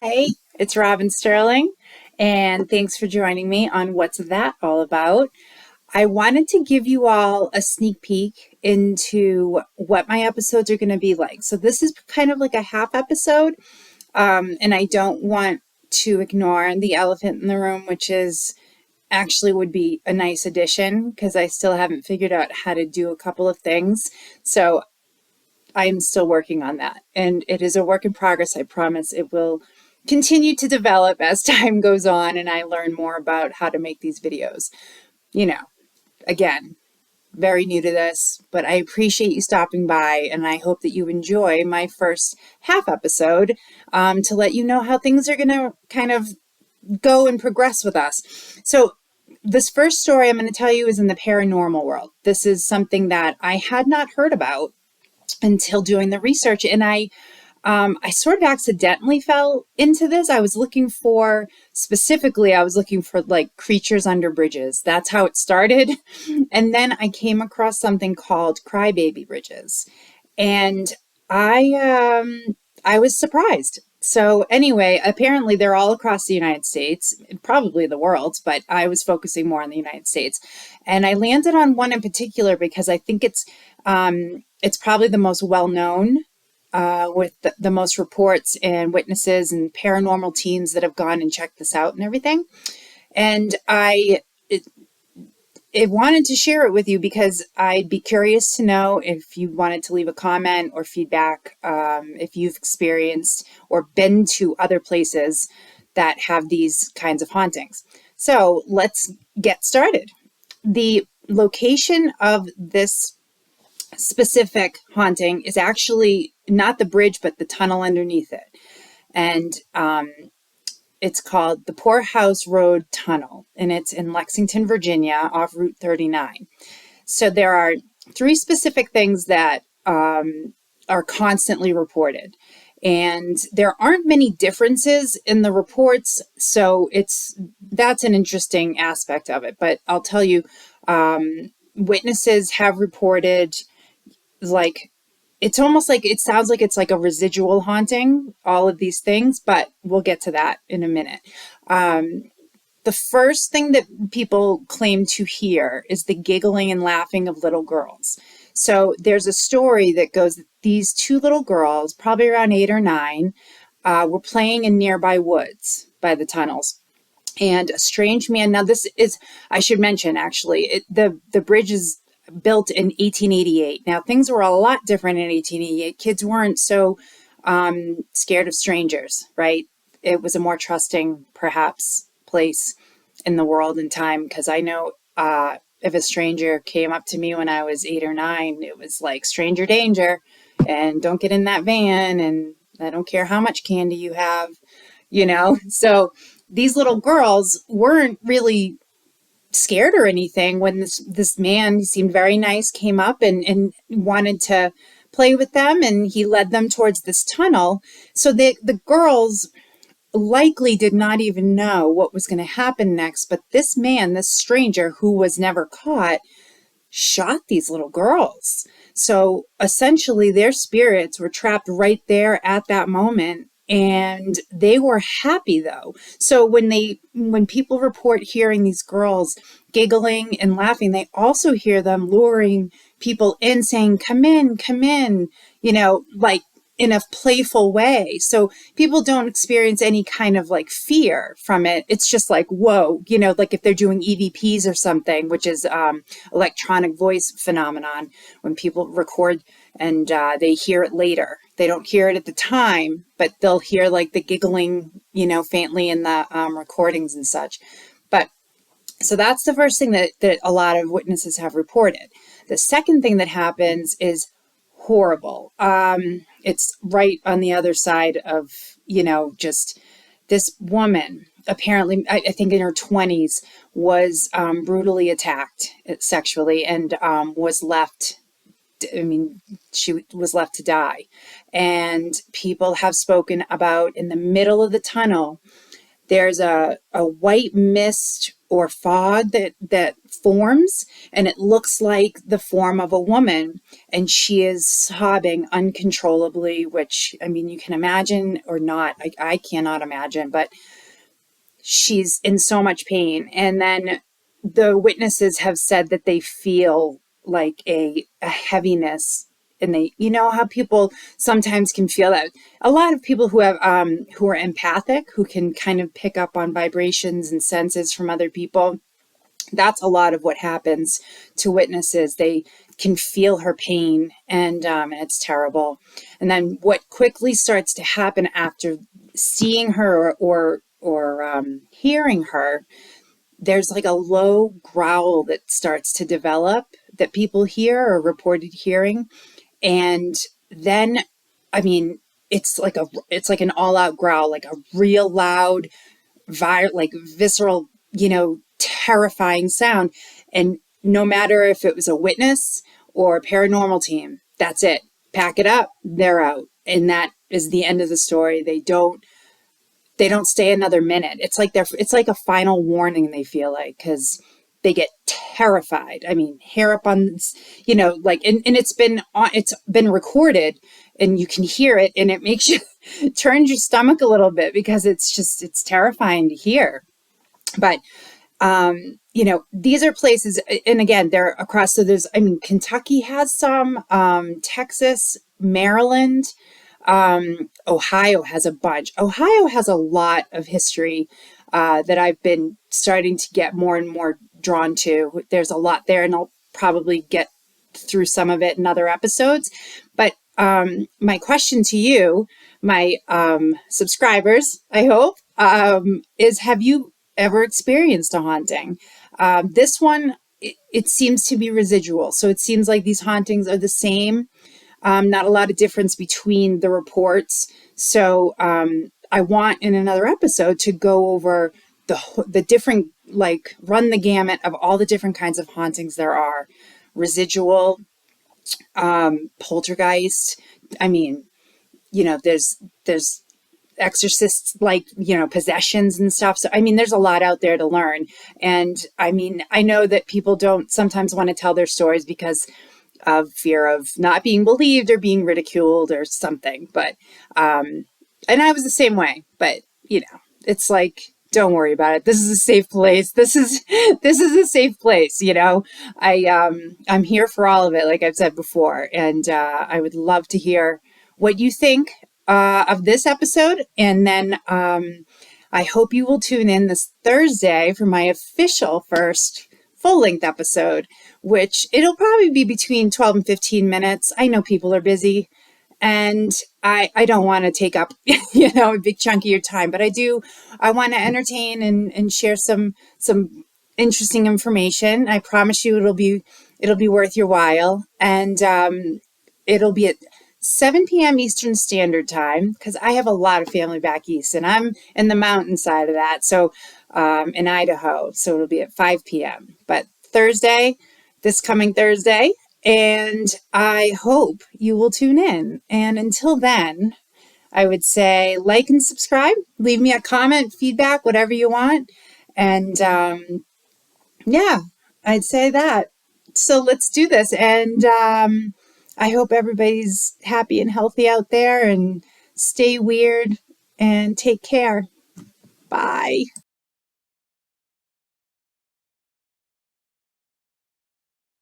Hey, it's Robin Sterling, and thanks for joining me on What's That All About. I wanted to give you all a sneak peek into what my episodes are going to be like. So, this is kind of like a half episode, and I don't want to ignore the elephant in the room, which is actually would be a nice addition because I still haven't figured out how to do a couple of things. So, I'm still working on that. And it is a work in progress. I promise it will continue to develop as time goes on and I learn more about how to make these videos. You know, again, very new to this, but I appreciate you stopping by and I hope that you enjoy my first half episode to let you know how things are going to kind of go and progress with us. So, this first story I'm going to tell you is in the paranormal world. This is something that I had not heard about until doing the research. And I sort of accidentally fell into this. I was looking for like creatures under bridges. That's how it started. And then I came across something called crybaby bridges. And I was surprised. So anyway, apparently they're all across the United States, probably the world, but I was focusing more on the United States. And I landed on one in particular because I think it's probably the most well known, with the most reports and witnesses and paranormal teams that have gone and checked this out and everything. And I wanted to share it with you because I'd be curious to know if you wanted to leave a comment or feedback, if you've experienced or been to other places that have these kinds of hauntings. So let's get started. The location of this specific haunting is actually not the bridge, but the tunnel underneath it. And it's called the Poorhouse Road Tunnel, and it's in Lexington, Virginia, off Route 39. So there are three specific things that are constantly reported. And there aren't many differences in the reports, so that's an interesting aspect of it. But I'll tell you, witnesses have reported like it's almost like it sounds like it's like a residual haunting, all of these things, but we'll get to that in a minute. The first thing that people claim to hear is the giggling and laughing of little girls. So there's a story that goes that these two little girls, probably around 8 or 9, were playing in nearby woods by the tunnels. And a strange man, now this is, I should mention actually, the bridge is built in 1888. Now, things were a lot different in 1888. Kids weren't so scared of strangers, right? It was a more trusting, perhaps, place in the world and time. Because I know if a stranger came up to me when I was 8 or 9, it was like stranger danger, and don't get in that van, and I don't care how much candy you have, you know? So these little girls weren't really scared or anything when this man, he seemed very nice, came up and wanted to play with them, and he led them towards this tunnel. So the girls likely did not even know what was going to happen next, but this man, this stranger who was never caught, shot these little girls. So essentially their spirits were trapped right there at that moment, and they were happy though. So when people report hearing these girls giggling and laughing, they also hear them luring people in, saying, come in, like in a playful way. So people don't experience any kind of like fear from it. It's just like, whoa, like if they're doing EVPs or something, which is electronic voice phenomenon, when people record and they hear it later. They don't hear it at the time, but they'll hear like the giggling, faintly in the recordings and such. But so that's the first thing that a lot of witnesses have reported. The second thing that happens is horrible. It's right on the other side of, just this woman, apparently, I think in her 20s, was brutally attacked sexually and was left. She was left to die. And people have spoken about in the middle of the tunnel, there's a white mist or fog that forms, and it looks like the form of a woman, and she is sobbing uncontrollably, which, I mean, you can imagine or not. I cannot imagine, but she's in so much pain. And then the witnesses have said that they feel like a heaviness, and they, you know how people sometimes can feel that. A lot of people who have who are empathic, who can kind of pick up on vibrations and senses from other people, that's a lot of what happens to witnesses. They can feel her pain, and it's terrible. And then what quickly starts to happen after seeing her or hearing her, there's like a low growl that starts to develop that people hear or reported hearing. And then, I mean, it's like an all out growl, like a real loud, like visceral, terrifying sound. And no matter if it was a witness or a paranormal team, that's it. Pack it up, they're out. And that is the end of the story. They don't stay another minute. It's like a final warning, they feel like, because they get terrified. I mean, hair up on, like, and it's been recorded, and you can hear it, and it makes you turns your stomach a little bit, because it's terrifying to hear. But these are places, and again, they're across. So Kentucky has some, Texas, Maryland, Ohio has a bunch. Ohio has a lot of history that I've been starting to get more and more drawn to. There's a lot there, and I'll probably get through some of it in other episodes. But my question to you, my subscribers, I hope, is, have you ever experienced a haunting? This one, it seems to be residual. So it seems like these hauntings are the same. Not a lot of difference between the reports. So I want in another episode to go over the different, like, run the gamut of all the different kinds of hauntings there are. Residual, poltergeist. I mean, there's exorcists, like, possessions and stuff. So, I mean, there's a lot out there to learn. And I mean, I know that people don't sometimes want to tell their stories because of fear of not being believed or being ridiculed or something. But, and I was the same way, but it's like, don't worry about it. This is a safe place. This is a safe place. I'm here for all of it, like I've said before. And, I would love to hear what you think, of this episode. And then, I hope you will tune in this Thursday for my official first full-length episode, which it'll probably be between 12 and 15 minutes. I know people are busy, and I don't want to take up, a big chunk of your time, but I want to entertain and share some interesting information. I promise you it'll be worth your while. And it'll be at 7 p.m. Eastern Standard Time, because I have a lot of family back east, and I'm in the mountainside of that. So in Idaho. So it'll be at 5 p.m. But this coming Thursday, and I hope you will tune in. And until then, I would say like and subscribe, leave me a comment, feedback, whatever you want. And yeah, I'd say that. So let's do this. And I hope everybody's happy and healthy out there, and stay weird and take care. Bye.